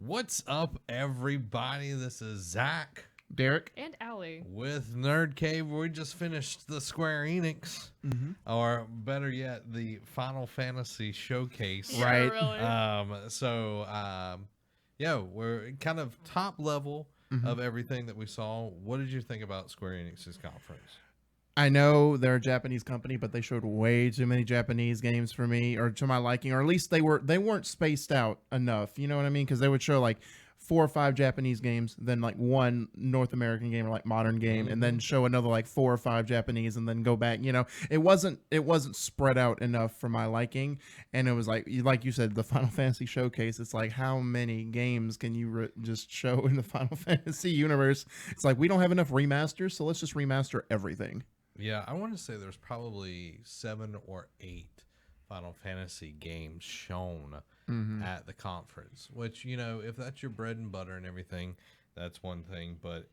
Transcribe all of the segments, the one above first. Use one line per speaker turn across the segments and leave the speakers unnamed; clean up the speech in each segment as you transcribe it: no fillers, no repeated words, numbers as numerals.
What's up, everybody? This is Zach.
Derek.
And Allie.
With Nerd Cave. We just finished the Square Enix, or better yet, the Final Fantasy showcase.
Yeah,
Right.
Really.
Yeah, we're kind of top level of everything that we saw. What did you think about Square Enix's conference?
I know they're a Japanese company, but they showed way too many Japanese games for me, or to my liking, or at least they weren't spaced out enough. You know what I mean? Because they would show like 4 or 5 Japanese games, then like one North American game or like modern game, and then show another like 4 or 5 Japanese, and then go back. You know, it wasn't spread out enough for my liking, and it was like you said, the Final Fantasy showcase. It's like, how many games can you just show in the Final Fantasy universe? It's like, we don't have enough remasters, so let's just remaster everything.
Yeah, I want to say there's probably 7 or 8 Final Fantasy games shown at the conference, which, you know, if that's your bread and butter and everything, that's one thing, but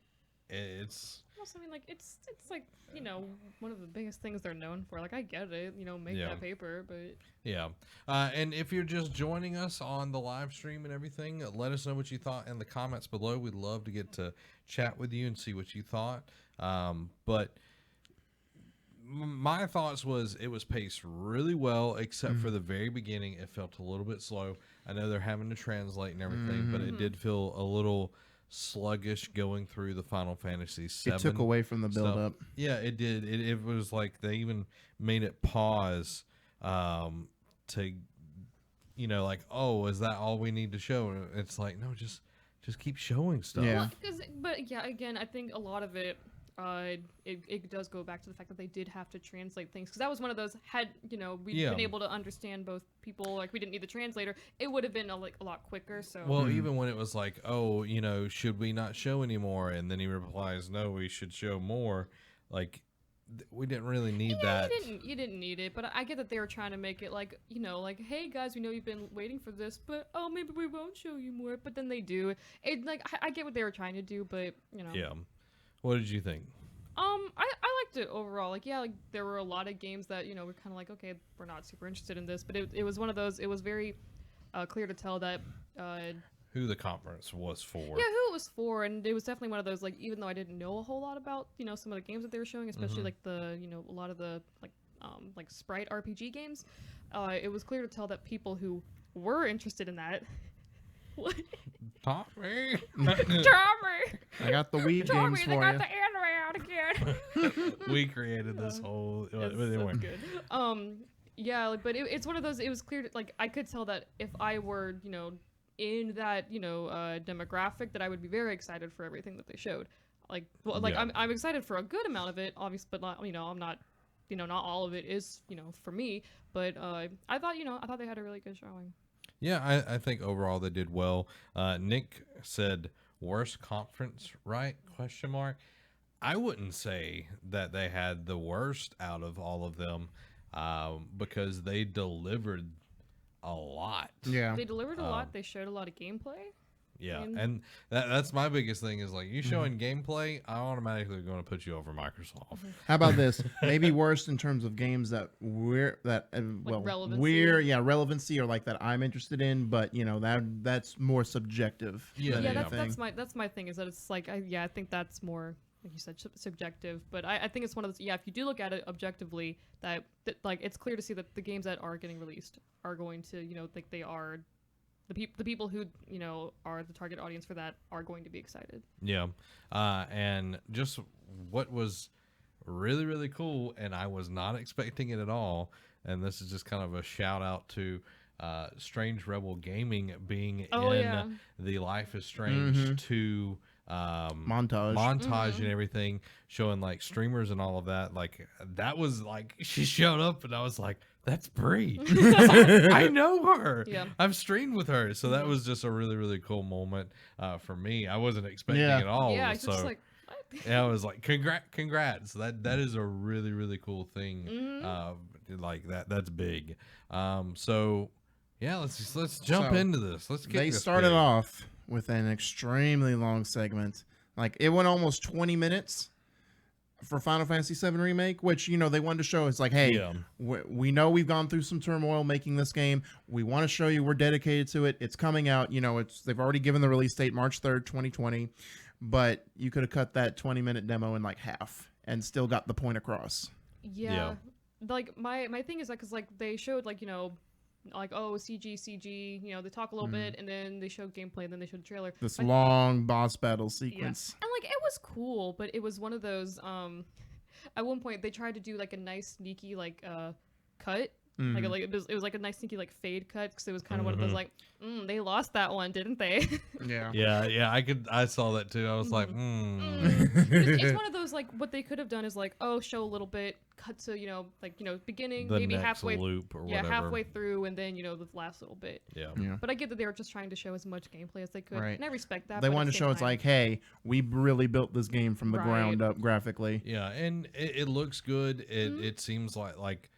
it's...
Also, I mean, like, it's like, you know, one of the biggest things they're known for. Like, I get it, you know, make that paper, but...
Yeah. And if you're just joining us on the live stream and everything, let us know what you thought in the comments below. We'd love to get to chat with you and see what you thought. But... my thoughts was it was paced really well, except for the very beginning. It felt a little bit slow. I know they're having to translate and everything, but it did feel a little sluggish going through the Final Fantasy VII.
It took away from the build up.
Yeah, it did. It was like they even made it pause to, you know, like, oh, is that all we need to show? It's like, no, just keep showing stuff.
Yeah.
Well, but yeah, again, I think a lot of it, it does go back to the fact that they did have to translate things, because that was one of those, had, you know, we'd been able to understand both people, like, we didn't need the translator, it would have been a lot quicker. So
well, even when it was like, oh, you know, should we not show anymore, and then he replies, no, we should show more, like, we didn't really need that.
You didn't need it, but I get that they were trying to make it like, you know, like, hey guys, we know you've been waiting for this, but oh, maybe we won't show you more, but then they do it. Like, I get what they were trying to do, but, you know.
Yeah. What did you think?
I liked it overall. Like, yeah, like, there were a lot of games that, you know, we're kind of like, okay, we're not super interested in this, but it was one of those, it was very clear to tell that
Who the conference was for.
yeah, who it was for, and it was definitely one of those, like, even though I didn't know a whole lot about, you know, some of the games that they were showing, especially like the, you know, a lot of the like sprite RPG games, it was clear to tell that people who were interested in that what?
Tommy!
Tommy!
I got the Wii games
They
for
got
you.
the anime out again.
We created this whole...
That's
anyway.
so good. Yeah, like, but it's one of those, it was clear, like, I could tell that if I were, you know, in that, you know, demographic, that I would be very excited for everything that they showed. Like, well, like,
Yeah.
I'm excited for a good amount of it, obviously, but not, you know, I'm not, you know, not all of it is, you know, for me, but I thought they had a really good showing.
Yeah, I think overall they did well. Nick said, worst conference, right? Question mark. I wouldn't say that they had the worst out of all of them, because they delivered a lot.
Yeah.
They delivered a lot. They showed a lot of gameplay.
Yeah,
And-
and that's my biggest thing is, like, you showing gameplay, I automatically going to put you over Microsoft.
How about this? Maybe worst in terms of games that
relevancy?
relevancy, or like that I'm interested in, but you know, that's more subjective.
Yeah,
than
Yeah,
anything.
that's my thing, is that it's like, I think that's more, like you said, subjective, but I think it's one of those, yeah, if you do look at it objectively, that like, it's clear to see that the games that are getting released are going to, you know, think they are, the people who, you know, are the target audience for that are going to be excited.
Yeah, and just what was really, really cool, and I was not expecting it at all, and this is just kind of a shout out to Strange Rebel Gaming being in the Life is Strange 2 montage and everything, showing like streamers and all of that. Like, that was like, she showed up and I was like, that's Brie. I know her.
Yeah.
I've streamed with her. So that was just a really, really cool moment for me. I wasn't expecting it at all.
Yeah, I
so
was just like, what?
yeah, I was like, congrats. That is a really, really cool thing. Like that's big. So yeah, let's jump into this. Let's get
They
this
started
big.
off with an extremely long segment. Like, it went almost 20 minutes for Final Fantasy VII Remake, which, they wanted to show. It's like, hey,
Yeah.
we know we've gone through some turmoil making this game. We want to show you we're dedicated to it. It's coming out. They've already given the release date, March 3rd, 2020. But you could have cut that 20-minute demo in like half and still got the point across.
Yeah. Like my thing is that because like they showed like like CG, they talk a little bit and then they showed gameplay and then they showed the trailer.
This long boss battle
Yeah.
sequence.
And like it was cool, but it was one of those at one point they tried to do like a nice sneaky like cut. Like it was like a nice sneaky like fade cut because it was kind of one of those like they lost that one, didn't they?
Yeah.
Yeah. I saw that too. I was like,
It's one of those like what they could have done is like show a little bit, cut to beginning,
the
maybe
next
halfway
loop or whatever.
halfway through, and then the last little bit.
Yeah.
But I get that they were just trying to show as much gameplay as they could,
Right.
and I respect that.
They
but at
wanted
the
to
same
show it's
time-
like, hey, we really built this game from the
Right.
ground up graphically.
Yeah, and it looks good. It seems like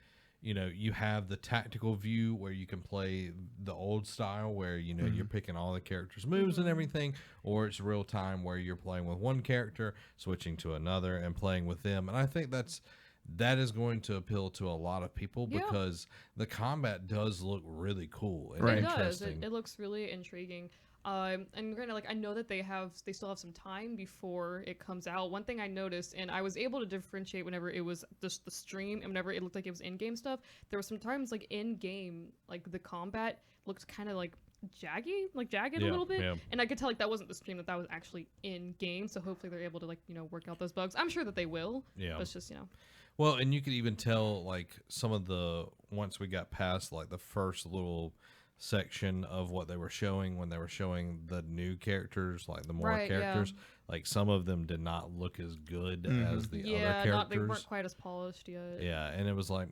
you have the tactical view where you can play the old style where you're picking all the characters' moves and everything, or it's real time where you're playing with one character, switching to another, and playing with them. And I think that is going to appeal to a lot of people
Yeah.
because the combat does look really cool and
Right.
It does.
interesting.
It looks really intriguing. And granted, like I know that they still have some time before it comes out. One thing I noticed, and I was able to differentiate whenever it was just the stream and whenever it looked like it was in-game stuff. There were some times like in-game, like the combat looked kind of like jagged a little bit,
yeah.
and I could tell like that wasn't the stream, that was actually in-game. So hopefully they're able to like work out those bugs. I'm sure that they will.
Yeah.
But it's just
Well, and you could even tell like some of once we got past like the first little section of what they were showing when they were showing the new characters, like the more
Right, yeah.
characters, like some of them did not look as good as the other
yeah,
characters.
they weren't quite as polished yet.
Yeah, and it was like,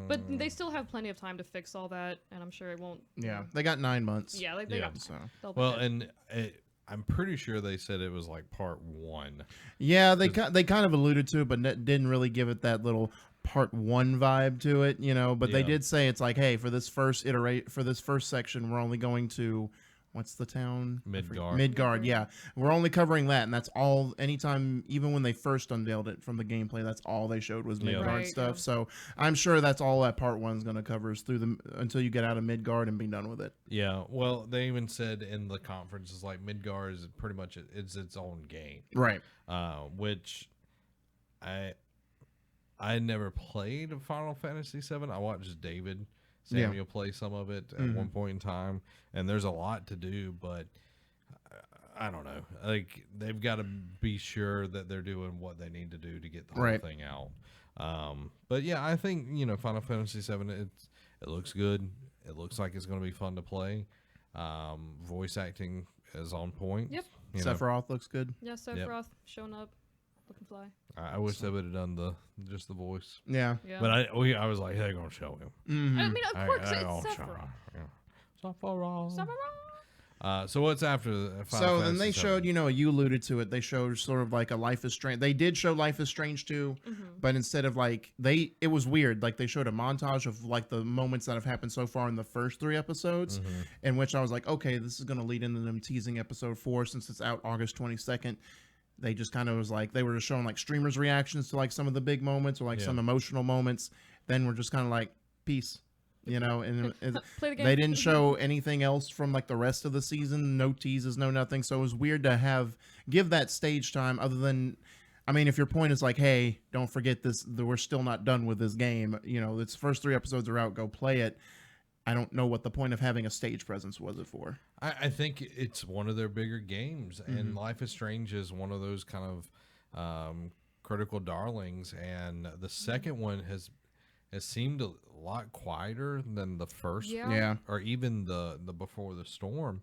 But they still have plenty of time to fix all that, and I'm sure it won't.
Yeah. They got 9 months.
Yeah, they
Yeah.
got.
So.
they'll be
well,
good.
and I'm pretty sure they said it was like part 1.
Yeah, they kind of alluded to it, but didn't really give it that little part 1 vibe to it, But they
Yeah.
did say it's like, hey, for this first section, we're only going to what's the town?
Midgard.
Midgard, yeah. We're only covering that, and that's all. Anytime, even when they first unveiled it from the gameplay, that's all they showed was
Yeah.
Midgard
Right,
stuff.
yeah.
So I'm sure that's all that part 1's going to cover is until you get out of Midgard and be done with it.
Yeah, well, they even said in the conference, it's like Midgard is pretty much it's its own game,
Right.
which I never played Final Fantasy VII. I watched David Samuel play some of it at one point in time, and there's a lot to do, but I don't know. Like they've got to be sure that they're doing what they need to do to get the whole
Right.
thing out. But yeah, I think Final Fantasy VII. It looks good. It looks like it's going to be fun to play. Voice acting is on point.
Yep.
You know,
Sephiroth looks good.
Yeah, Sephiroth showing up, looking fly.
I wish they would have done just the voice.
Yeah.
Yeah.
But I was like, they're gonna show him.
Mhm.
I mean, of course,
I
it's
gonna show
Sephiroth.
him. Yeah. Sephiroth.
Sephiroth.
So what's after the Final
So
Fantasy
then they
VII?
showed, you alluded to it. They showed sort of like a Life is Strange. They did show Life is Strange 2, but instead of like it was weird. Like they showed a montage of like the moments that have happened so far in the first 3 episodes, in which I was like, okay, this is going to lead into them teasing episode 4 since it's out August 22nd. They just kind of was like they were just showing like streamers' reactions to like some of the big moments or like some emotional moments. Then we're just kind of like peace. And
Play the game.
they didn't show anything else from like the rest of the season. No teases, no nothing. So it was weird to give that stage time. Other than, I mean, if your point is like, hey, don't forget this, we're still not done with this game. Its first 3 episodes are out. Go play it. I don't know what the point of having a stage presence was it for.
I think it's one of their bigger games, and Life is Strange is one of those kind of critical darlings. And the second one has seemed a lot quieter than the first,
Yeah.
or even the Before the Storm.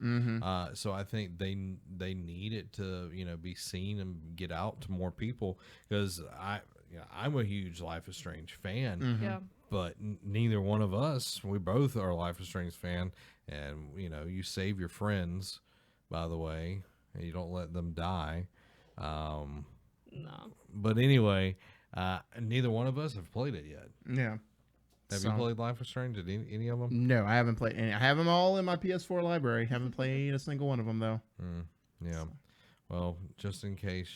So I think they need it to be seen and get out to more people, because I'm a huge Life is Strange fan.
Yeah.
But neither one of us, we both are a Life is Strange fan, and you save your friends, by the way, and you don't let them die.
No.
But anyway, neither one of us have played it yet.
Yeah.
Have you played Life is Strange? Did any of them?
No, I haven't played any. I have them all in my PS4 library. Haven't played a single one of them though.
Yeah. Well, just in case,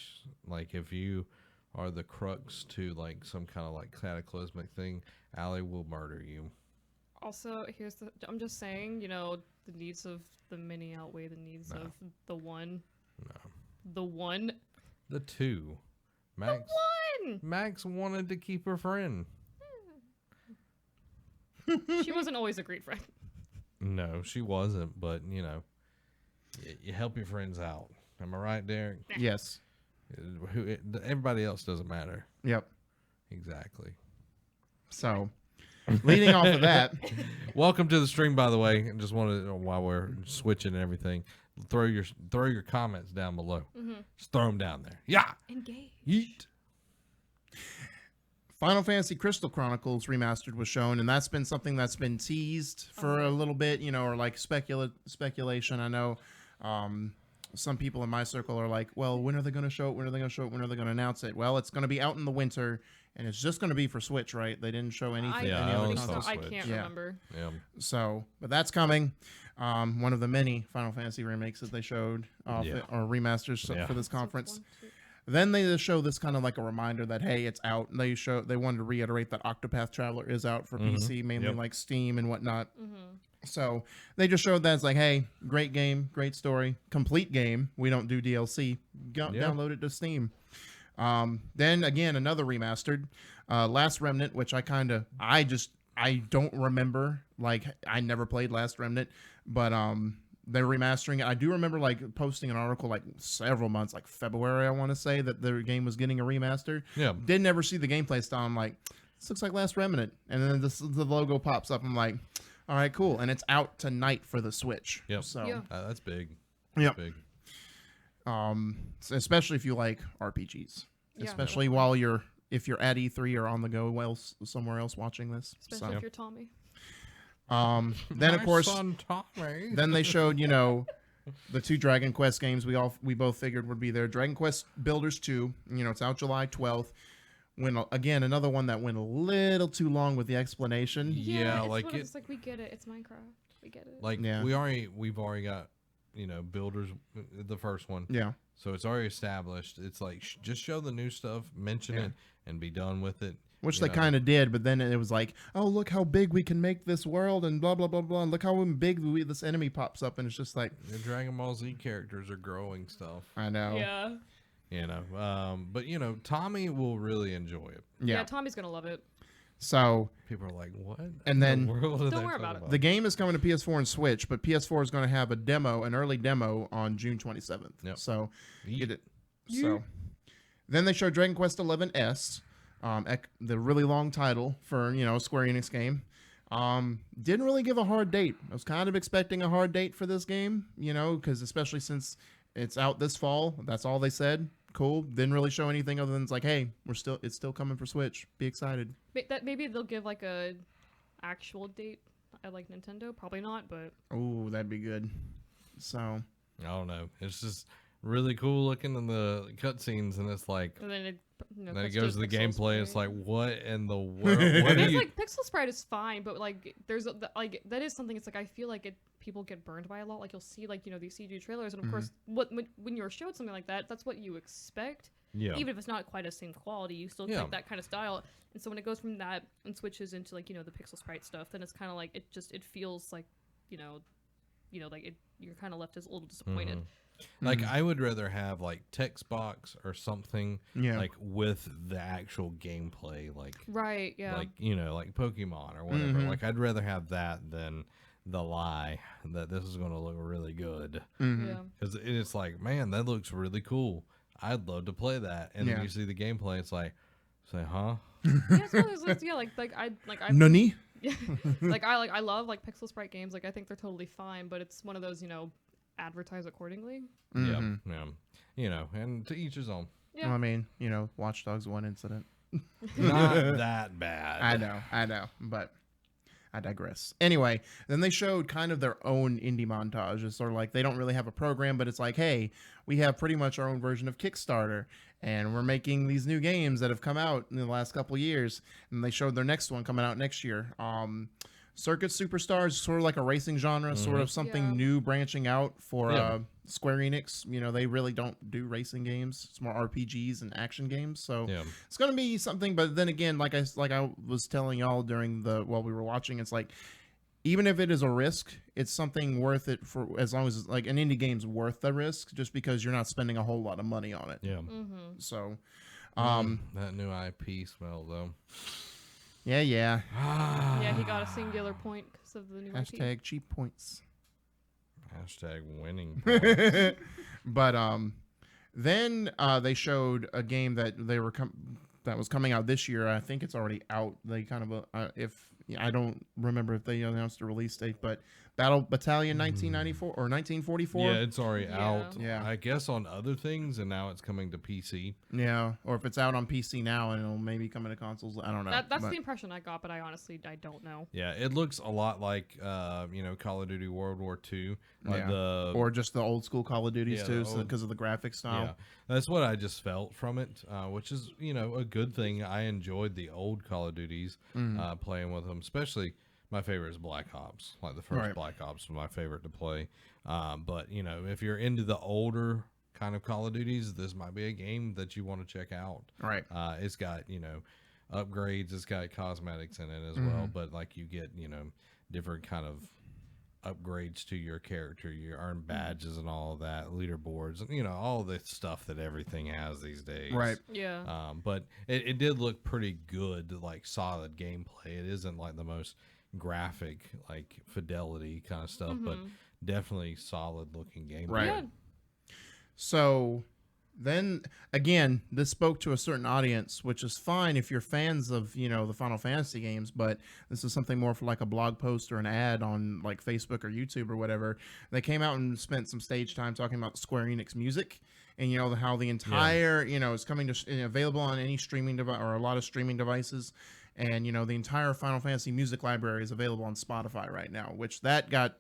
like if you are the crux to like some kind of like cataclysmic thing, Allie will murder you.
Also, I'm just saying, the needs of the many outweigh the needs of the one.
No.
The one.
The two. Max.
The one.
Max wanted to keep her friend.
She wasn't always a great friend.
No, she wasn't, but you help your friends out. Am I right, Derek?
Yes.
Everybody else doesn't matter.
Yep.
Exactly.
So, leading off of that,
welcome to the stream, by the way. And just wanted to, while we're switching and everything, throw your comments down below. Just throw them down there. Yeah.
Engage.
Yeet.
Final Fantasy Crystal Chronicles Remastered was shown, and that's been something that's been teased for a little bit, or like speculation. I know some people in my circle are like, well, when are they going to show it? When are they going to show it? When are they going to announce it? Well, it's going to be out in the winter, and it's just going to be for Switch, right? They didn't show anything.
Yeah,
any
I
other
only saw
consoles.
I
Switch.
can't
Yeah.
remember.
Yeah.
So, but that's coming. One of the many Final Fantasy remakes that they showed or remasters for this conference. Then they just show this kind of like a reminder that, hey, it's out. They wanted to reiterate that Octopath Traveler is out for PC, mainly like Steam and whatnot. So they just showed that it's like, hey, great game, great story, complete game. We don't do DLC. Download it to Steam. Then again, another remastered, Last Remnant, which I don't remember. Like, I never played Last Remnant, but they're remastering it. I do remember like posting an article like several months, like February, I want to say, that the game was getting a remaster.
Yeah.
Didn't ever see the gameplay style. I'm like, this looks like Last Remnant. And then the logo pops up. I'm like, all right, cool. And it's out tonight for the Switch.
Yep.
So
that's big.
Yep.
Big.
So especially if you like RPGs,
Yeah,
especially if you're at E3 or on the go somewhere else watching this.
Especially if you're Tommy.
Then of course,
son Tommy.
then they showed, the two Dragon Quest games we both figured would be there. Dragon Quest Builders 2, it's out July 12th. Again, another one that went a little too long with the explanation.
Yeah,
it's like we get it. It's Minecraft. We get it.
Like we've already got, Builders, the first one.
Yeah.
So it's already established. It's like just show the new stuff, mention it, and be done with it.
Which they kind of did, but then it was like, oh, look how big we can make this world, and blah, blah, blah, blah. And look how big this enemy pops up, and it's just like...
The Dragon Ball Z characters are growing stuff.
I know.
Yeah.
But, Tommy will really enjoy it.
Yeah, Tommy's going to love it.
So...
People are like, what?
And then...
Don't worry about it.
The game is coming to PS4 and Switch, but PS4 is going to have an early demo on June 27th.
Yep.
So, get it.
Yeet.
So, then they showed Dragon Quest XI S. The really long title for a Square Enix game. Didn't really give a hard date. I was kind of expecting a hard date for this game, because especially since it's out this fall, that's all they said. Cool. Didn't really show anything other than it's like, hey, it's still coming for Switch. Be excited.
Maybe they'll give like a actual date at like Nintendo. Probably not, but
Oh, that'd be good. So
I don't know. It's just really cool looking in the cutscenes, and it's like.
and then it.
Then it goes to the
Pixel
gameplay. It's
Sprite.
like, what in the world? What are
It's
you?
like Pixel Sprite is fine, but like there's that is something. It's like I feel like people get burned by a lot. Like you'll see like these CG trailers, and of course, when you're showed something like that, that's what you expect.
Yeah.
Even if it's not quite the same quality, you still expect that kind of style. And so when it goes from that and switches into like the Pixel Sprite stuff, then it's kind of like it feels like like you're kind of left as a little disappointed.
Like I would rather have like text box or something like with the actual gameplay, like
Right, yeah.
like like Pokemon or whatever. Like I'd rather have that than the lie that this is going to look really good.
Yeah.
Because it's like, man, that looks really cool. I'd love to play that. And then you see the gameplay, it's like, say, huh?
Yeah, it's one of those, I
Nani?
I love like Pixel Sprite games. Like I think they're totally fine, but it's one of those, advertise accordingly.
Yeah. And to each his own.
Yeah.
Well, I mean, Watch Dogs 1 incident.
Not that bad.
I know, but I digress. Anyway, then they showed kind of their own indie montage. It's sort of like they don't really have a program, but it's like, hey, we have pretty much our own version of Kickstarter, and we're making these new games that have come out in the last couple of years. And they showed their next one coming out next year. Circuit Superstars, sort of like a racing genre, sort of something
Yeah.
new branching out for
Yeah.
Square Enix. You know, they really don't do racing games. It's more RPGs and action games. So
Yeah.
it's going to be something. But then again, like I was telling y'all while we were watching, it's like, even if it is a risk, it's something worth it for as long as like an indie game's worth the risk, just because you're not spending a whole lot of money on it.
Yeah.
Mm-hmm.
So,
That new IP smell though.
yeah.
Yeah, he got a singular point because of the new IP.
Hashtag cheap points.
Hashtag winning.
But then they showed a game that that was coming out this year. I think it's already out. They kind of I don't remember if they announced a release date, but Battle Battalion 1994 or 1944.
Yeah, it's already
Yeah.
out.
Yeah.
I guess on other things, and now it's coming to PC.
Yeah, or if it's out on PC now and it'll maybe come into consoles. I don't know.
That's
but-
the impression I got, but I honestly don't know.
Yeah, it looks a lot like Call of Duty World War II, like
Yeah. or just the old school Call of Duties
Yeah,
too,
the old-
because of the graphic style.
yeah, that's what I just felt from it, which is a good thing. I enjoyed the old Call of Duties, playing with them, especially. My favorite is Black Ops. Like the first
Right.
Black Ops was my favorite to play. But if you're into the older kind of Call of Duties, this might be a game that you want to check out.
Right.
It's got upgrades. It's got cosmetics in it as well. But like you get different kind of upgrades to your character. You earn badges and all of that, leaderboards, and all the stuff that everything has these days.
Right.
Yeah.
But it did look pretty good, like solid gameplay. It isn't like the most graphic, like fidelity kind of stuff, but definitely solid looking gameplay.
Right.
Yeah.
So then again, this spoke to a certain audience, which is fine if you're fans of, the Final Fantasy games, but this is something more for like a blog post or an ad on like Facebook or YouTube or whatever. They came out and spent some stage time talking about Square Enix music and, how the entire, is coming to available on any streaming device or a lot of streaming devices. And, the entire Final Fantasy music library is available on Spotify right now, which that got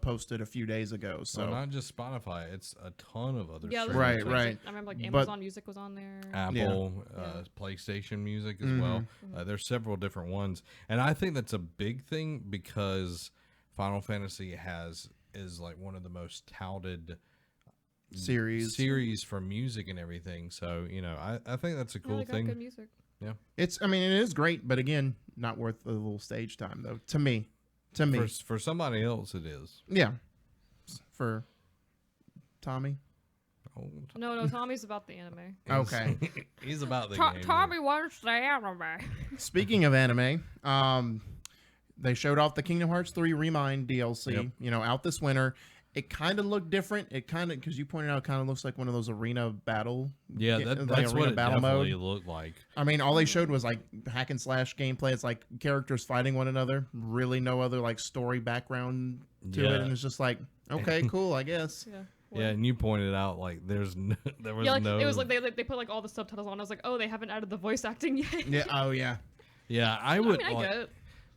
posted a few days ago. So
So not just Spotify, it's a ton of other
Yeah,
streaming
Right,
there's
services.
right.
I remember like
But-
Amazon Music was on there.
Apple,
Yeah.
PlayStation Music as well. There's several different ones, and I think that's a big thing because Final Fantasy is like one of the most touted series for music and everything. So I think that's a
Yeah,
cool
they got
thing.
good music.
it is great, but again, not worth the little stage time though. To me,
For somebody else, it is.
yeah. For Tommy,
Oh,
No, Tommy's about the anime.
okay.
he's about the game.
Tommy wants the anime.
Speaking of anime, they showed off the Kingdom Hearts 3 Remind DLC.
Yep.
Out this winter. It kind of looked different. It kind of, because you pointed out, it kind of looks like one of those arena battle.
Yeah,
like
that's what
arena
it
battle
definitely
mode.
looked like.
I mean, all they showed was like hack and slash gameplay. It's like characters fighting one another. Really, no other like story background to
Yeah.
it, and it's just like, okay, cool, I guess.
Yeah.
Yeah, and you pointed out like there was
Yeah, like,
no.
it was like they put like all the subtitles on. I was like, oh, they haven't added the voice acting yet.
Yeah. Oh yeah.
Yeah, I
I
would
mean, I get it.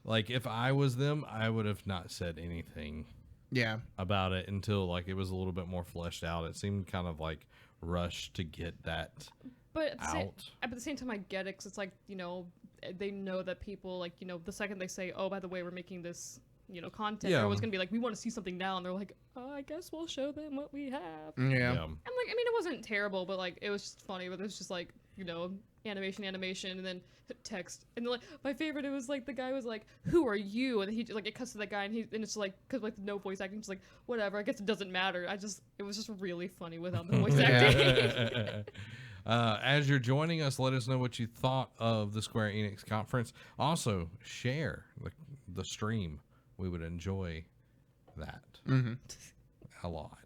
like if I was them, I would have not said anything
Yeah.
about it until like it was a little bit more fleshed out. It seemed kind of like rushed to get that
But
out.
at the same time, I get it 'cause it's like they know that people like the second they say, oh, by the way, we're making this content,
Yeah.
everyone's gonna be like, we want to see something now, and they're like, oh, I guess we'll show them what we have.
Yeah.
Yeah.
And like, I mean, it wasn't terrible, but like, it was just funny. But it was just like, animation, and then text. And then, like, my favorite, it was like the guy was like, "Who are you?" And he like it cuts to that guy, and it's like, because like no voice acting, just like whatever. I guess it doesn't matter. It was just really funny without the voice acting.
As you're joining us, let us know what you thought of the Square Enix conference. Also, share the stream. We would enjoy that a lot.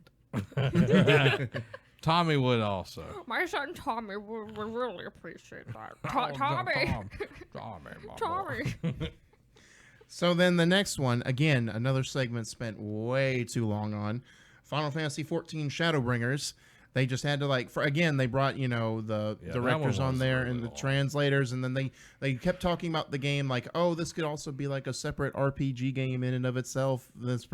Tommy would also.
My son Tommy would really appreciate that.
Tommy, my
Tommy.
boy.
So then the next one, again, another segment spent way too long on. Final Fantasy 14 Shadowbringers. They just had to they brought the
Yeah, that
directors
one
on
was
there
really
and the
long.
translators, and then they kept talking about the game like, oh, this could also be like a separate RPG game in and of itself. That's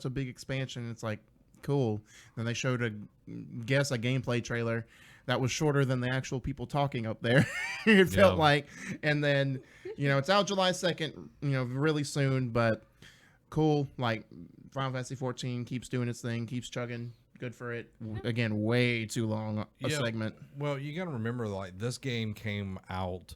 a big expansion. It's like, cool. Then they showed a gameplay trailer that was shorter than the actual people talking up there. It felt like, and then it's out July 2nd. Really soon, but cool. Like Final Fantasy 14 keeps doing its thing, keeps chugging. Good for it. Again, way too long a segment.
Well, you got to remember, like, this game came out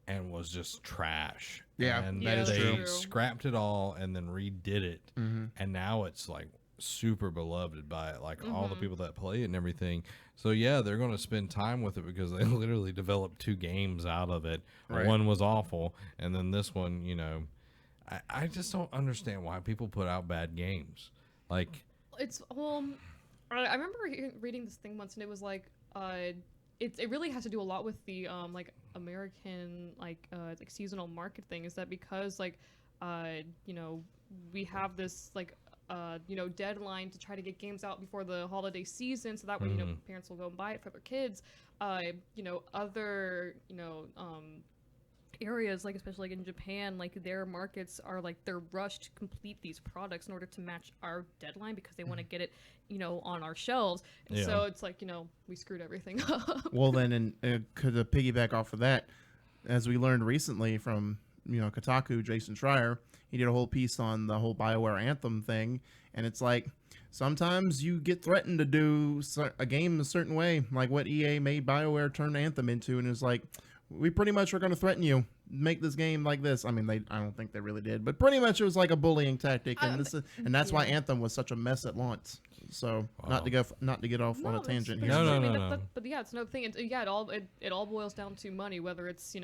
and was just trash.
Yeah,
and
that is
they
true.
scrapped it all and then redid it, and now it's like super beloved by like all the people that play it and everything. So yeah, they're going to spend time with it because they literally developed 2 games out of it.
Right.
One was awful, and then this one, I just don't understand why people put out bad games. Like,
It's I remember reading this thing once, and it was like it really has to do a lot with the like American like seasonal market thing. Is that because like we have this like deadline to try to get games out before the holiday season, so that way parents will go and buy it for their kids. Other areas, like especially like in Japan, like their markets are like they're rushed to complete these products in order to match our deadline because they want to get it on our shelves, and so it's like we screwed everything up.
Well, then, and could piggyback off of that, as we learned recently from Kotaku, Jason Schreier, he did a whole piece on the whole BioWare Anthem thing, and it's like sometimes you get threatened to do a game a certain way, like what EA made BioWare turn Anthem into, and it's like, we pretty much are going to threaten you, make this game like this. I mean, I don't think they really did, but pretty much it was like a bullying tactic, and that's why Anthem was such a mess at launch. So not to get off on a tangent here.
No.
But yeah, it's another thing. It all boils down to money. Whether it's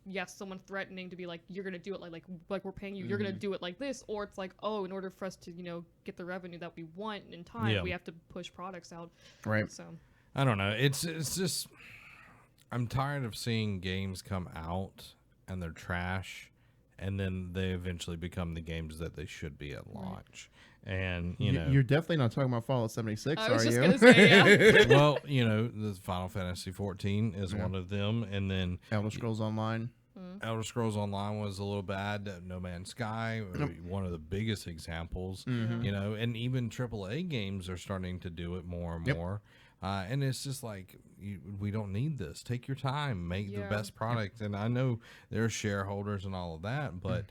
yes, someone threatening to be like, you're gonna do it like we're paying you, you're gonna do it like this, or it's like, oh, in order for us to get the revenue that we want in time, we have to push products out.
Right.
So
I don't know. It's just I'm tired of seeing games come out and they're trash, and then they eventually become the games that they should be at launch. And
you're definitely not talking about Fallout 76,
I was
are
just
you?
gonna say, yeah.
well, the Final Fantasy 14 is one of them, and then
Elder Scrolls Online.
Elder Scrolls Online was a little bad. No Man's Sky, one of the biggest examples. And even AAA games are starting to do it more and more. And it's just like, we don't need this. Take your time, make the best product. And I know there are shareholders and all of that, but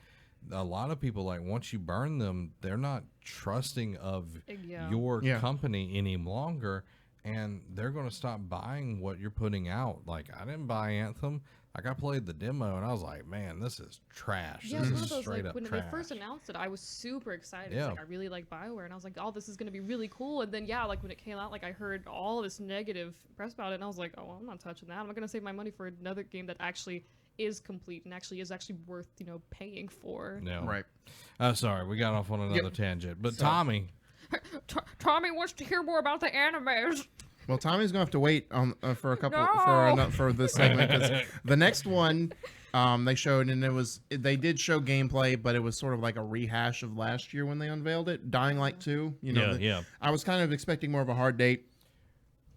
a lot of people, like, once you burn them, they're not trusting of your company any longer, and they're going to stop buying what you're putting out. Like, I didn't buy Anthem. Like, I played the demo, and I was like, man, this is trash.
Yeah,
this
one of
is
those,
straight up
when
trash.
they first announced it, I was super excited.
Yeah.
Like, I really like BioWare, and I was like, oh, this is going to be really cool. And then, like, when it came out, like, I heard all this negative press about it, and I was like, oh, well, I'm not touching that. I'm not going to save my money for another game that actually is complete and actually is worth, paying for.
Yeah.
Right.
Sorry, we got off on another tangent. But Tommy.
Tommy wants to hear more about the animes.
Well, Tommy's gonna have to wait for a couple for this segment, because the next one they showed, and they did show gameplay, but it was sort of like a rehash of last year when they unveiled it. Dying Light 2. I was kind of expecting more of a hard date.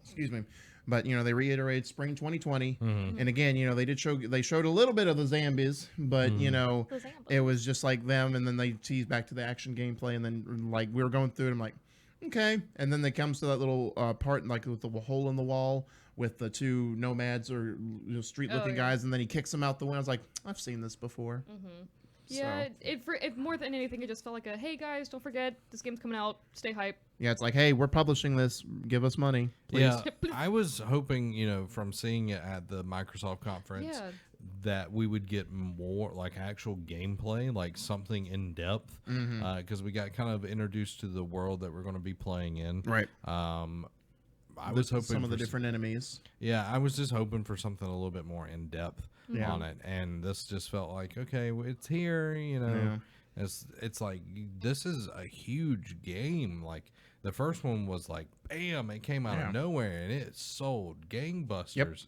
Excuse me. But they reiterated spring 2020, and again, they showed a little bit of the zombies, but it was just like them, and then they teased back to the action gameplay, and then like we were going through it, I'm like, okay, and then they comes to that little part like with the hole in the wall with the 2 nomads or street-looking guys, and then he kicks them out the window. I was like, I've seen this before.
Yeah, it more than anything, it just felt like hey guys, don't forget this game's coming out. Stay hype.
Yeah, it's like, hey, we're publishing this. Give us money, please.
Yeah, I was hoping, from seeing it at the Microsoft conference, that we would get more like actual gameplay, like something in depth, because we got kind of introduced to the world that we're going to be playing in.
Right.
I was hoping
some of the different enemies.
Yeah, I was just hoping for something a little bit more in depth on it, and this just felt like, okay, it's here. It's like, this is a huge game. Like, the first one was like, bam, it came out of nowhere, and it sold gangbusters.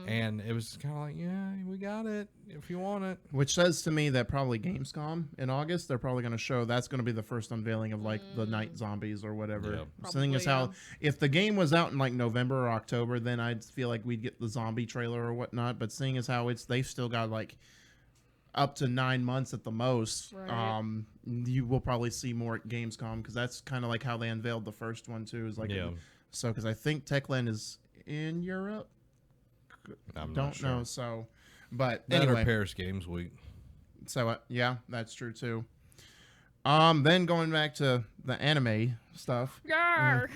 And it was kind of like, yeah, we got it if you want it.
Which says to me that probably Gamescom in August, they're probably going to show that's going to be the first unveiling of like the night zombies or whatever. Seeing as how, if the game was out in like November or October, then I'd feel like we'd get the zombie trailer or whatnot. But seeing as how they've still got like up to 9 months at the most.
Right.
You will probably see more at Gamescom because that's kind of like how they unveiled the first one too. Is like so because I think Techland is in Europe.
I'm
Don't
not sure.
know. So, but
That
anyway,
or Paris Games Week.
so yeah, that's true too. Then going back to the anime stuff.
Yarr!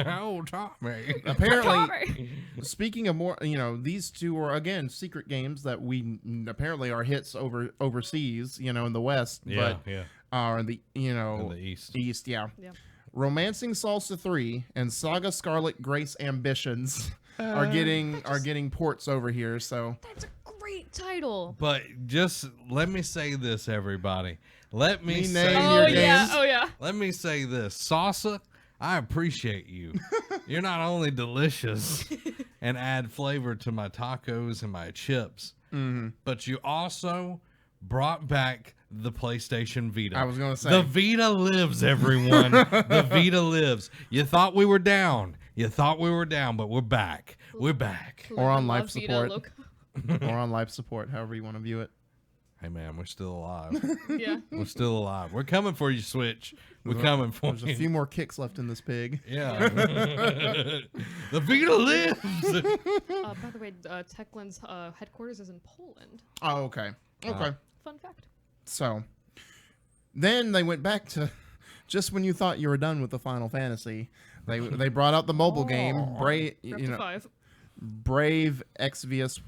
Oh, Tommy.
Apparently, speaking of more, these two are again secret games that we apparently are hits overseas, in the West, but are in the
In the East.
East, yeah.
Yeah.
Romancing Salsa 3 and Saga Scarlet Grace Ambitions are getting ports over here. So
That's a great title.
But just let me say this, everybody. Let me say
name
Oh
your
yeah.
games.
Oh yeah.
Let me say this. Salsa, I appreciate you. You're not only delicious and add flavor to my tacos and my chips, but you also brought back the PlayStation Vita.
I was gonna say
the Vita lives, everyone. The Vita lives. You thought we were down. But we're back. We're back.
Or on
Live
life
Vita
support.
look.
or on life support, however you want to view it.
Hey man, we're still alive.
Yeah.
We're still alive. We're coming for you, Switch. We're coming for
There's
you.
a few more kicks left in this pig.
Yeah. The Vita lives.
By the way, Techland's headquarters is in Poland.
Oh, okay. Okay.
Fun fact.
So then they went back to just when you thought you were done with the Final Fantasy, they brought out the mobile game Brave,
We're up to 5.
Brave Exvius.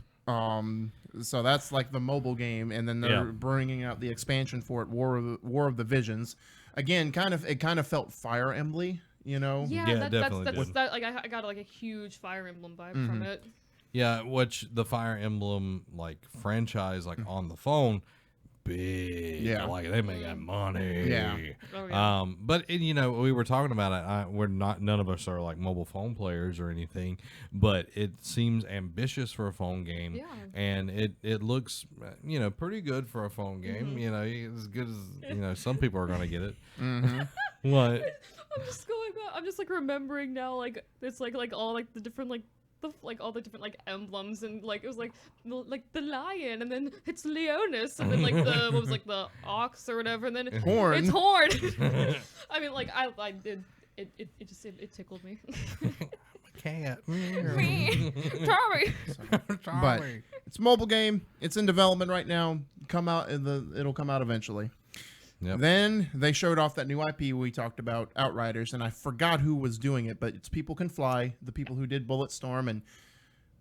So that's like the mobile game, and then they're bringing out the expansion for it, War of the Visions. Again, it kind of felt Fire Emblem,
Yeah,
Yeah, definitely
that's
did.
that. Like I got like a huge Fire Emblem vibe from it.
Yeah, which the Fire Emblem franchise on the phone, big.
Yeah.
Like they make that money.
Yeah.
Oh yeah.
But we were talking about it. None of us are like mobile phone players or anything, but it seems ambitious for a phone game.
Yeah.
And it looks pretty good for a phone game. As good as some people are gonna get it. What?
I'm just like remembering now, like it's like all like the different all the different emblems, and like it was like the lion, and then it's Leonis, and then like the what was like the ox or whatever, and then
Horn.
it's horn. I mean, like I did it tickled me.
Cat.
Tommy.
But it's a mobile game. It's in development right now. It'll come out eventually.
Yep.
Then they showed off that new IP we talked about, Outriders, and I forgot who was doing it, but it's People Can Fly, the people who did Bulletstorm, and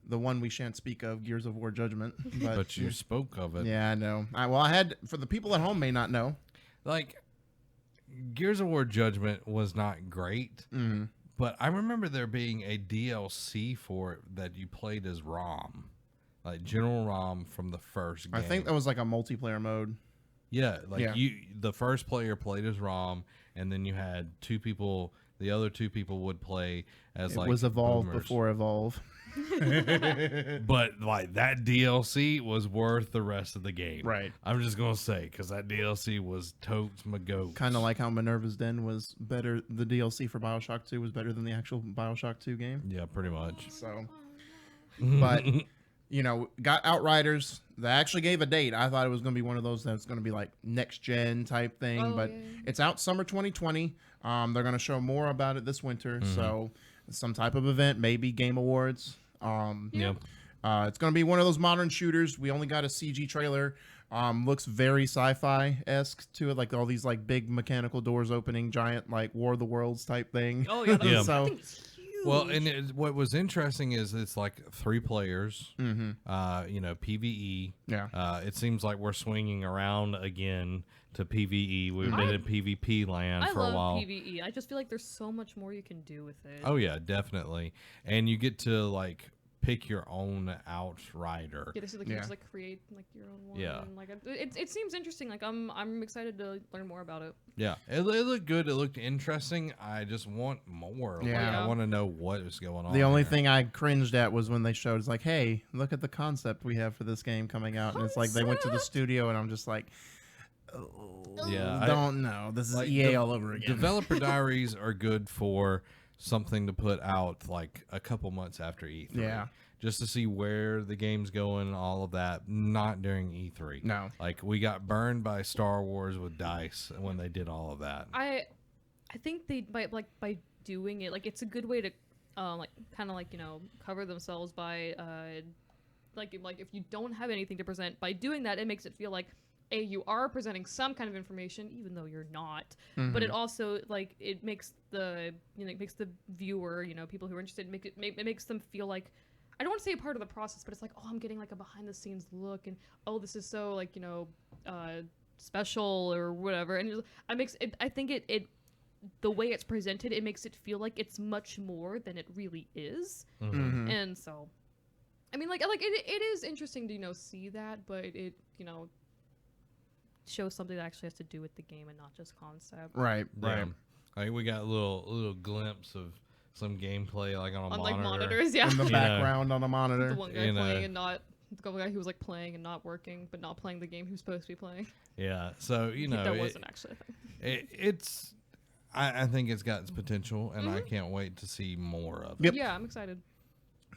the one we shan't speak of, Gears of War Judgment.
But you spoke of it.
Yeah, I know. I had, for the people at home may not know.
Like, Gears of War Judgment was not great, but I remember there being a DLC for it that you played as Rom, like General Rom from the first game.
I think that was like a multiplayer mode.
Yeah, the first player played as Rom, and then you had two people. The other two people would play as
It was Evolve
boomers.
before Evolve.
But like that DLC was worth the rest of the game.
Right.
I'm just gonna say because that DLC was totes my goat.
Kind of like how Minerva's Den was better. The DLC for Bioshock 2 was better than the actual Bioshock 2 game.
Yeah, pretty much.
So, but got Outriders. They actually gave a date. I thought it was going to be one of those that's going to be like next gen type thing, but it's out summer 2020. They're going to show more about it this winter. So, some type of event, maybe Game Awards.
Yep.
It's going to be one of those modern shooters. We only got a CG trailer. Looks very sci-fi esque to it, like all these like big mechanical doors opening, giant like War of the Worlds type thing.
Oh yeah.
Yeah.
So.
Well, and what was interesting is it's like 3 players, PvE.
Yeah.
It seems like we're swinging around again to PvE. We've been in PvP land
I
for a
love
while.
PvE. I just feel like there's so much more you can do with it.
Oh yeah, definitely. And you get to like pick your own outrider.
Yeah, this is like you just like create like your own one.
Yeah.
And, like it seems interesting. Like I'm excited to learn more about it.
Yeah, it looked good. It looked interesting. I just want more.
Yeah.
Like, I want to know what is going on.
The only
here.
thing I cringed at was when they showed, it's like, hey, look at the concept we have for this game coming out. And it's like they went to the studio, and I'm just like,
Yeah,
don't know. This is
like,
EA all over again.
Developer diaries are good for something to put out like a couple months after E3.
Yeah.
just to see where the game's going, all of that. Not during E3.
No.
Like we got burned by Star Wars with DICE when they did all of that.
I think they by doing it, like it's a good way to like kind of like cover themselves by like if you don't have anything to present, by doing that it makes it feel like you are presenting some kind of information even though you're not. But it also like it makes the it makes the viewer, people who are interested, it makes them feel like, I don't want to say a part of the process, but it's like, oh, I'm getting like a behind the scenes look, and oh, this is so like special or whatever. And I think it the way it's presented, it makes it feel like it's much more than it really is. And so I mean like it is interesting to see that, but it shows something that actually has to do with the game and not just concept.
Right.
Yeah. Like we got a little glimpse of some gameplay like on a monitor.
Like monitors, yeah.
In the background on a monitor.
The one guy playing and not the guy who was like playing and not working, but not playing the game he was supposed to be playing.
Yeah. So
that wasn't actually a thing.
It's I think it's got its potential, and I can't wait to see more of it.
Yep.
Yeah, I'm excited.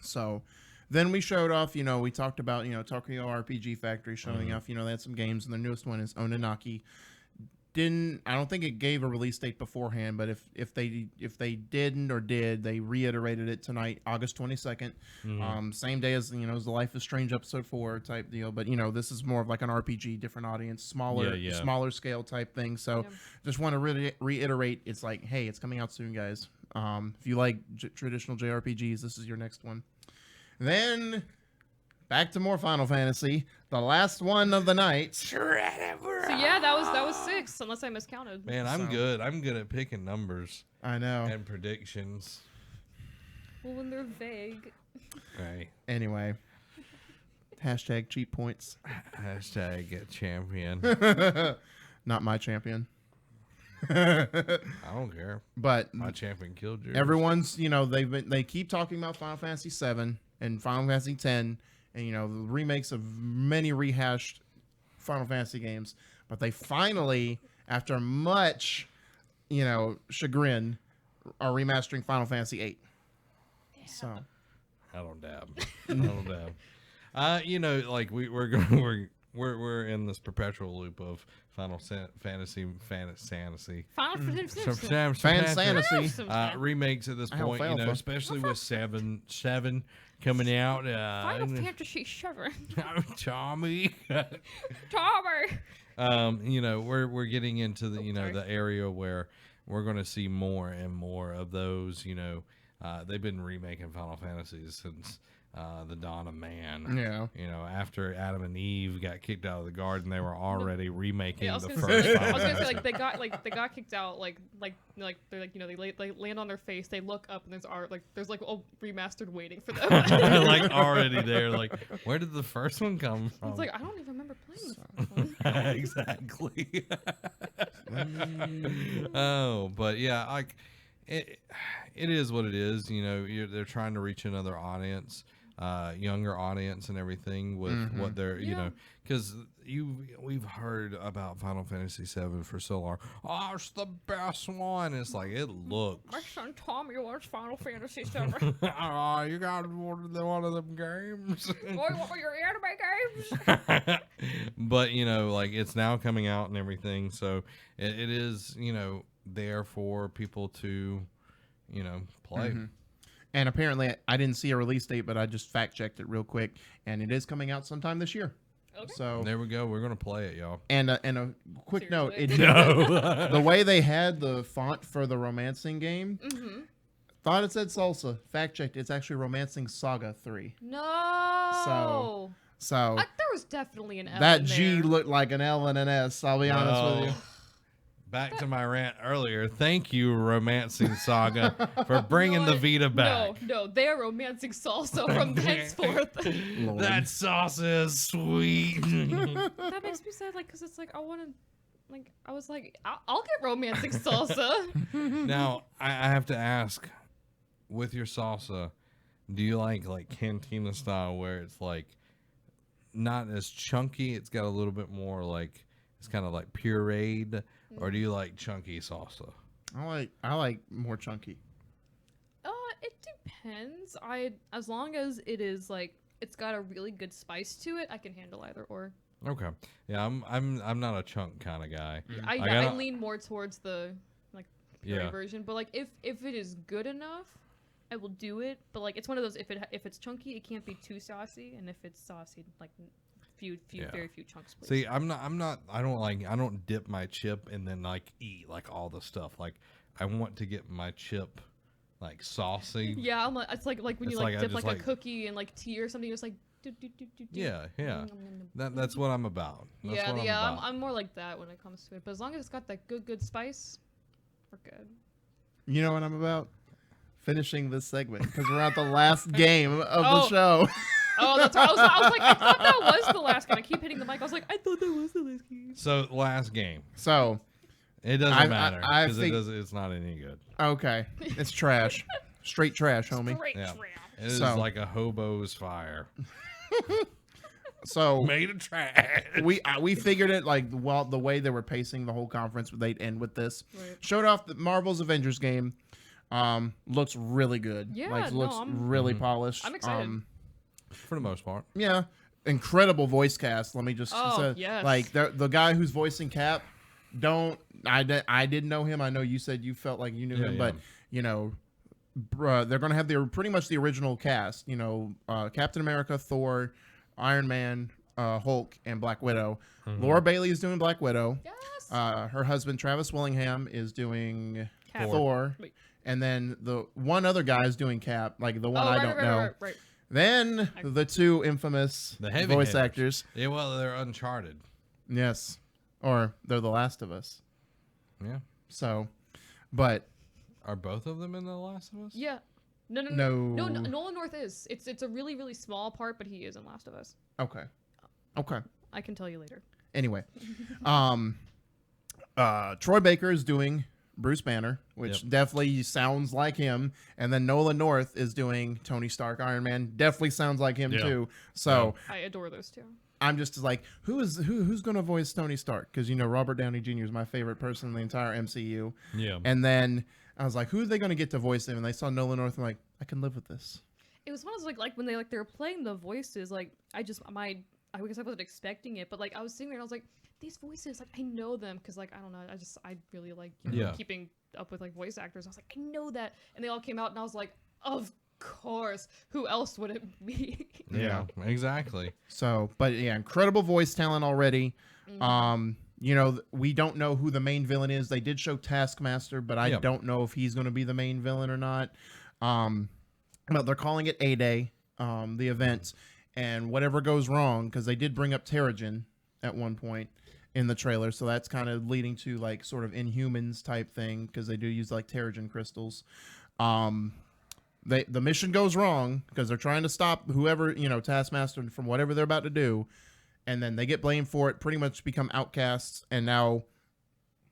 So then we showed off, we talked about, Tokyo RPG Factory showing off, they had some games, and their newest one is Ononaki. I don't think it gave a release date beforehand, but if they didn't or did, they reiterated it tonight, August 22nd. Same day as, as the Life is Strange episode 4 type deal, but this is more of like an RPG, different audience, smaller scale type thing. So just want to reiterate, it's like, hey, it's coming out soon, guys. If you like traditional JRPGs, this is your next one. Then back to more Final Fantasy, the last one of the night.
So yeah, that was 6, unless I miscounted.
Man, I'm good. I'm good at picking numbers.
I know.
And predictions.
Well, when they're vague.
Right.
Anyway. Hashtag cheat points.
Hashtag get champion.
Not my champion.
I don't care.
But
my champion killed yours.
Everyone's, they keep talking about Final Fantasy 7 and Final Fantasy 10 and, the remakes of many rehashed Final Fantasy games. But they finally, after much, chagrin, are remastering Final Fantasy 8. Yeah. So.
I don't dab. I don't dab. Like we're in this perpetual loop of Final Fantasy remakes at this point, especially with seven coming out.
Final Fantasy 7.
Tommy.
Tommy.
We're getting into the the area where we're going to see more and more of those. They've been remaking Final Fantasies since the dawn of man.
Yeah.
After Adam and Eve got kicked out of the garden, they were already remaking the first.
I was gonna say they got kicked out they're they land on their face, they look up, and there's a remastered waiting for them.
Already there. Where did the first one come from?
It's I don't even remember playing the first one.
Exactly. Oh, but yeah, it is what it is. They're trying to reach another audience. Younger audience and everything with what they're because we've heard about Final Fantasy 7 for so long. Oh, it's the best one. It's like it looks.
My son Tommy wants Final Fantasy 7.
Oh, you got one of them games.
What your anime games?
But it's now coming out and everything, so it is there for people to play.
And apparently, I didn't see a release date, but I just fact checked it real quick, and it is coming out sometime this year.
Okay.
So
there we go. We're gonna play it, y'all.
And a quick note:
No.
The way they had the font for the romancing game, thought it said Salsa. Fact checked. It's actually Romancing Saga 3.
No.
So
there was definitely an L
that
in
G
there.
looked like an L and an S. I'll be honest with you.
Back to my rant earlier. Thank you, Romancing Saga, for bringing the Vita back.
No, they're romancing salsa from henceforth.
That sauce is sweet.
That makes me sad, because it's I want to, I was I'll get romancing salsa.
Now, I have to ask, with your salsa, do you like cantina style where it's not as chunky, it's got a little bit more it's kind of pureed, or do you like chunky salsa?
I like more chunky.
It depends. As long as it is like it's got a really good spice to it, I can handle either or.
Okay. Yeah, I'm not a chunk kind of guy.
I
gotta-
lean more towards the like curry
Yeah.
version, but like if it is good enough, I will do it. But like it's one of those if it's chunky, it can't be too saucy, and if it's saucy, like very few chunks. Please.
See, I don't dip my chip and then like eat like all the stuff. Like I want to get my chip like saucy.
Yeah, I'm like, it's like when
It's
you like
like I
dip
just
like a
like-
cookie in like tea or something. It's like do.
Yeah, yeah.
Nom, nom, nom.
That's what I'm about. That's
Yeah,
what I'm
yeah.
about.
I'm more like that when it comes to it. But as long as it's got that good spice, we're good.
You know what I'm about? Finishing this segment because we're at the last game of the
Oh.
show.
Oh, that's right. I was like, I thought that was the last game. I keep hitting the mic. I was like, I thought that was the last game.
So last game.
So,
It doesn't
I-
matter
I
because
think-
it's not any good.
okay. It's trash. Straight trash, homie.
Great
Yeah.
trap.
It is
So-
like a hobo's fire.
So,
Made of trash.
we figured it like the way they were pacing the whole conference, they'd end with this.
Right.
Showed off the Marvel's Avengers game. Looks really good.
Yeah,
like
no,
looks
I'm-
really polished.
I'm excited.
For the most part.
Yeah, incredible voice cast. Let me just
Oh,
say,
yes.
like the guy who's voicing Cap. I didn't know him. I know you said you felt like you knew
Yeah,
him,
yeah.
but you know, they're gonna have pretty much the original cast. You know, Captain America, Thor, Iron Man, Hulk, and Black Widow.
Mm-hmm.
Laura Bailey is doing Black Widow.
Yes.
Her husband Travis Willingham is doing
Cap.
Thor,
Wait.
and then the one other guy is doing Cap. Like the one I don't know.
Right.
Then the two infamous
The heavy
voice
hitters.
actors.
Yeah, well, they're Uncharted.
Yes, or they're The Last of Us.
Yeah.
So, but
Are both of them in The Last of Us?
Yeah. No.
No.
Nolan North is. It's a really really small part, but he is in Last of Us.
okay.
I can tell you later.
Anyway, Troy Baker is doing Bruce Banner, which
Yep.
definitely sounds like him, and then Nolan North is doing Tony Stark, Iron Man. Definitely sounds like him
Yeah.
too. So
I adore those two.
I'm just like, who's going to voice Tony Stark? Because you know Robert Downey Jr. is my favorite person in the entire MCU.
Yeah.
And then I was like, who are they going to get to voice him? And they saw Nolan North. I'm like, I can live with this.
It was one of those like when they were playing the voices. Like I guess I wasn't expecting it, but like I was sitting there and I was like, these voices, like I know them because like I don't know, I really like
Yeah.
keeping up with like voice actors. I was like, I know that, and they all came out, and I was like, of course, who else would it be?
Yeah, exactly.
So, but yeah, incredible voice talent already.
Mm-hmm.
You know, we don't know who the main villain is. They did show Taskmaster, but I
Yeah.
don't know if he's going to be the main villain or not. But they're calling it A-Day, the event, and whatever goes wrong, because they did bring up Terrigen at one point in the trailer, so that's kind of leading to like sort of Inhumans type thing, because they do use like Terrigen crystals. The mission goes wrong because they're trying to stop whoever, you know, Taskmaster from whatever they're about to do, and then they get blamed for it, pretty much become outcasts, and now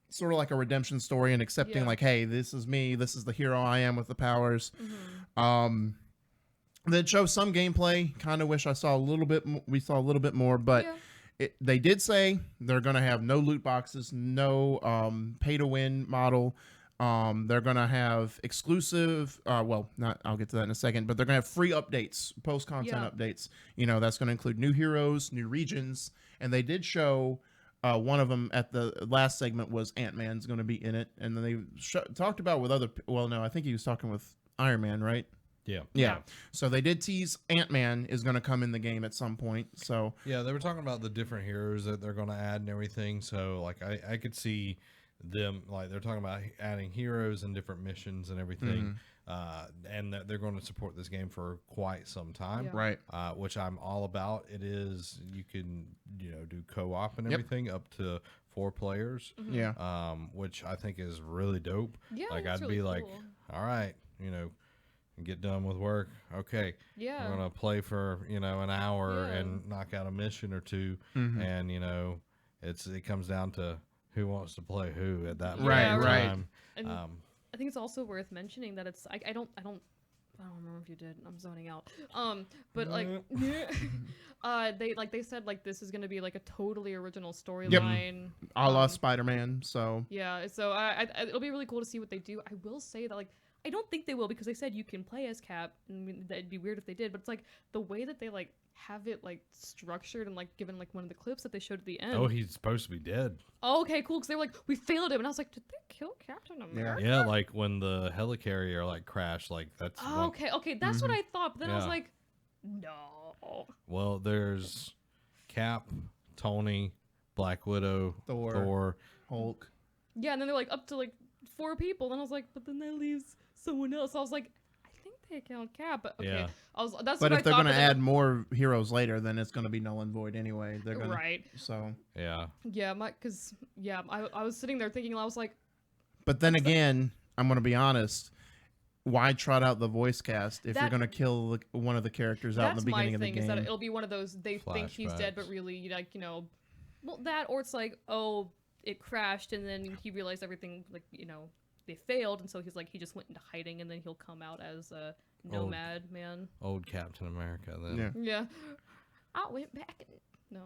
sort of like a redemption story and accepting
Yeah.
like, hey, this is me, this is the hero I am with the powers.
Mm-hmm.
Then show some gameplay. Kind of wish I saw a little bit. We saw a little bit more, but
Yeah.
they did say they're gonna have no loot boxes, no pay to win model. They're gonna have exclusive. Well, not. I'll get to that in a second. But they're gonna have free updates, post content
Yeah.
updates. You know, that's gonna include new heroes, new regions, and they did show. One of them at the last segment was Ant-Man's going to be in it, and then they talked about with other. Well, no, I think he was talking with Iron Man, right?
Yeah.
Yeah. So they did tease Ant-Man is going to come in the game at some point. So
Yeah, they were talking about the different heroes that they're going to add and everything. So, like, I could see them, like, they're talking about adding heroes and different missions and everything. And that they're going to support this game for quite some time.
Yeah.
right.
Which I'm all about. It is, you can, you know, do co-op and
Yep.
everything up to 4 players.
Yeah.
Which I think is really dope.
Yeah,
Like,
that's
I'd
really
be like,
cool.
all right, you know, get done with work. Okay.
Yeah.
We're going to play for, you know, an hour
Yeah.
and knock out a mission or two.
Mhm.
And, you know, it comes down to who wants to play who at that
Right,
point in
right.
time.
And I think it's also worth mentioning that it's I don't remember if you did. I'm zoning out. But like, they said like this is gonna be like a totally original storyline.
A la Spider-Man. So
Yeah, so I it'll be really cool to see what they do. I will say that like I don't think they will because they said you can play as Cap, and I mean, that'd be weird if they did. But it's like the way that they like have it like structured and like given like one of the clips that they showed at the end.
Oh, he's supposed to be dead.
Oh, okay, cool. Because they were like, we failed him, and I was like, did they kill Captain America?
Yeah, like when the helicarrier like crashed, like that's.
Oh, okay, that's what I thought. But then I was
Yeah.
like, no.
Well, there's Cap, Tony, Black Widow,
Thor. Hulk.
Yeah, and then they're like up to like 4 people, and I was like, but then that leaves someone else. I was like, I think they count Cap, but okay.
Yeah.
That's
But
what
if they're
I thought.
going to add more heroes later, then it's going to be null and void anyway. They're going
right.
So.
Yeah.
Yeah, I was sitting there thinking, I was like,
But then again, I'm going to be honest. Why trot out the voice cast if you're going to kill one of the characters out in the
that's my
beginning of the
thing. Is that
game?
it'll be one of those they think he's dead, but
Flashbacks.
really, like well that, or it's like, oh, it crashed, and then he realized everything, like they failed, and so he's like he just went into hiding, and then he'll come out as a nomad man.
Old Captain America. Then.
Yeah.
Yeah, I went back and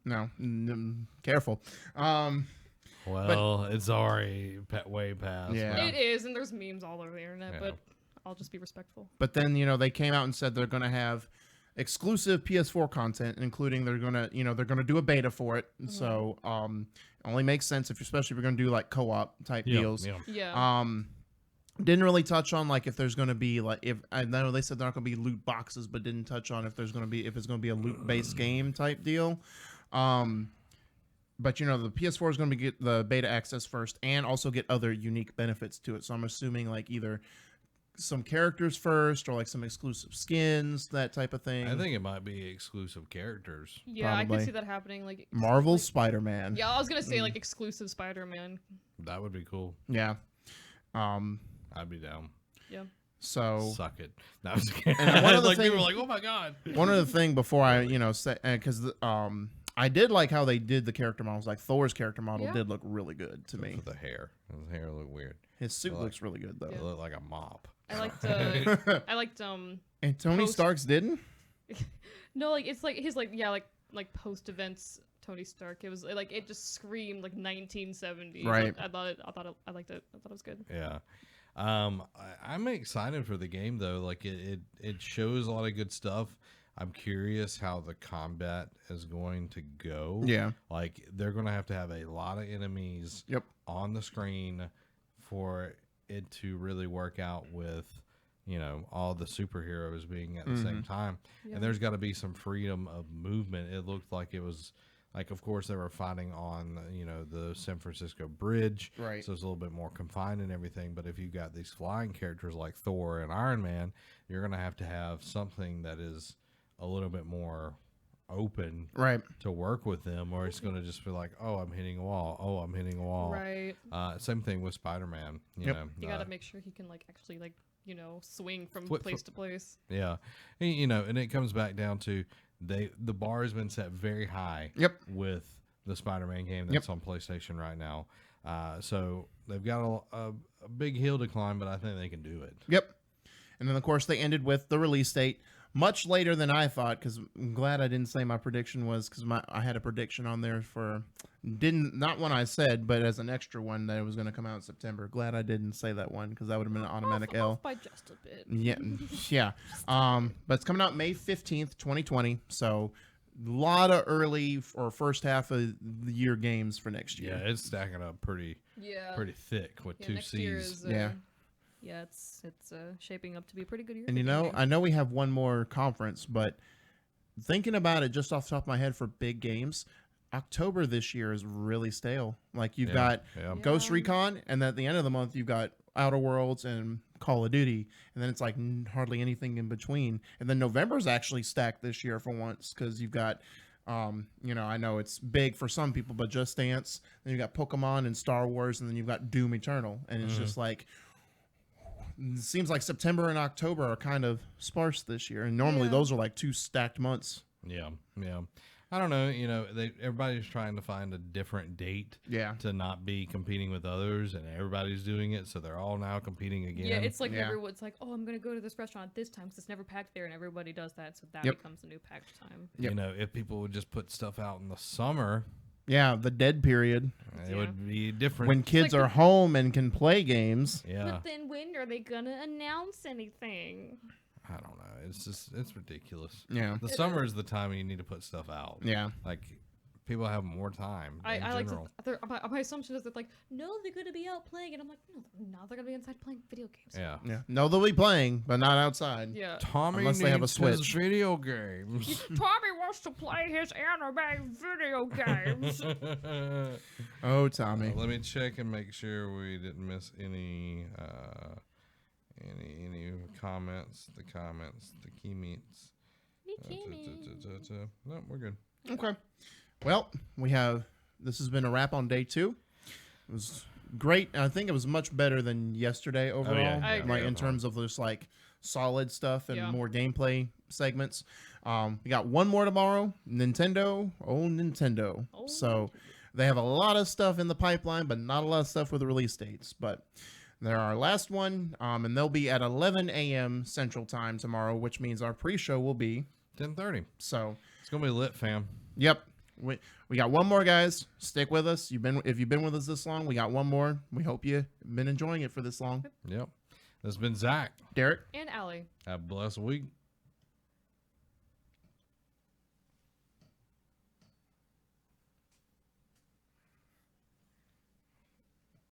no.
No, careful.
Well, it's already way past.
Yeah.
now.
It is, and there's memes all over the internet,
Yeah.
but I'll just be respectful.
But then they came out and said they're going to have exclusive PS4 content, including they're going to do a beta for it. So only makes sense especially if you're going to do like co-op type deals.
Yeah.
Yeah.
Didn't really touch on like if there's going to be like if I know they said they're not going to be loot boxes, but didn't touch on if it's going to be a loot based game type deal. But the PS4 is going to get the beta access first and also get other unique benefits to it. So I'm assuming like either some characters first or like some exclusive skins, that type of thing.
I think it might be exclusive characters.
Yeah, I
probably.
can see that happening. Like
Marvel's
like-
Spider-Man.
Yeah, I was gonna say like exclusive Spider-Man.
That would be cool.
Yeah.
I'd be down.
Yeah.
So
Suck it. No, I was kidding.
And one of the
like people
things-
were like, "Oh my god."
one other thing before I say because I did like how they did the character models. Like Thor's character model
Yeah.
did look really good to me.
With the hair. His hair looked weird.
His suit
Well,
looks really good though.
It looked like a mop.
I liked
And Tony
Post-
Stark's didn't.
no, like it's like his like post events Tony Stark. It was like it just screamed like 1970s.
Right.
I liked it. I thought it was good.
Yeah. I'm excited for the game though. Like it shows a lot of good stuff. I'm curious how the combat is going to go.
Yeah.
Like they're going to have a lot of enemies
Yep.
on the screen for it to really work out with, all the superheroes being at the same time.
Yeah.
And there's got to be some freedom of movement. It looked like it was like, of course, they were fighting on, the San Francisco Bridge.
Right.
So it's a little bit more confined and everything. But if you've got these flying characters like Thor and Iron Man, you're going to have something that is a little bit more open
Right.
to work with them, or it's going to just be like, oh, I'm hitting a wall. Oh, I'm hitting a wall.
Right.
Same thing with Spider-Man.
Yep.
You gotta make sure he can like actually like swing from
Flip-
place to place.
Yeah. And it comes back down to the bar has been set very high.
Yep.
With the Spider-Man game that's on PlayStation right now. So they've got a big hill to climb, but I think they can do it.
Yep. And then of course they ended with the release date much later than I thought, because I'm glad I didn't say my prediction was, because I had a prediction on there for not one I said, but as an extra one that it was going to come out in September. Glad I didn't say that one, because that would have been an automatic L.
Off by just a bit.
Yeah, yeah. But it's coming out May 15th, 2020. So a lot of early or first half of the year games for next
Yeah,
year.
it's stacking up pretty thick with
Yeah,
two
next year
C's.
is,
Yeah.
Yeah, it's shaping up to be a pretty good year.
And
for gaming.
I know we have one more conference, but thinking about it just off the top of my head for big games, October this year is really stale. Like you've got
Yeah.
Ghost
Yeah.
Recon, and then at the end of the month you've got Outer Worlds and Call of Duty, and then it's like hardly anything in between. And then November's actually stacked this year for once, because you've got I know it's big for some people, but Just Dance, then you've got Pokemon and Star Wars, and then you've got Doom Eternal, and it's just like, it seems like September and October are kind of sparse this year, and normally
Yeah.
those are like 2 stacked months.
Yeah. I don't know. Everybody's trying to find a different date
Yeah.
to not be competing with others, and everybody's doing it, so they're all now competing again.
Yeah, it's like
Yeah.
everyone's like, oh, I'm gonna go to this restaurant at this time because it's never packed there, and everybody does that, so that
Yep.
becomes a new packed time.
Yep.
If people would just put stuff out in the summer,
Yeah, the dead period
It
Yeah.
would be different.
when kids
like
are home and can play games.
yeah.
But then when are they gonna announce anything?
I don't know. It's ridiculous.
Yeah,
The summer is the time you need to put stuff out.
yeah.
Like people have more time.
I
in
like to.
general.
My assumption is that like, no, they're gonna be out playing, and I'm like, no, they're not. They're gonna be inside playing video games.
Yeah.
Yeah. No, they'll be playing, but not outside.
Yeah.
Tommy
Unless they have a
needs his
Switch.
video games.
Tommy wants to play his anime video games.
Oh, Tommy.
Let me check and make sure we didn't miss any comments. The key meets. No, we're good.
Okay. Well, this has been a wrap on day 2. It was great. I think it was much better than yesterday overall.
I agree.
Like in terms of just like solid stuff and
Yeah.
more gameplay segments. We got one more tomorrow. Nintendo.
Oh,
So they have a lot of stuff in the pipeline, but not a lot of stuff with release dates. But they're our last one, and they'll be at 11 a.m. Central Time tomorrow, which means our pre-show will be
10:30.
so.
It's gonna be lit, fam.
Yep. We got one more, guys. Stick with us. If you've been with us this long, we got one more. We hope you've been enjoying it for this long.
Yep. This has been Zach.
Derek.
And Allie.
Have a blessed week.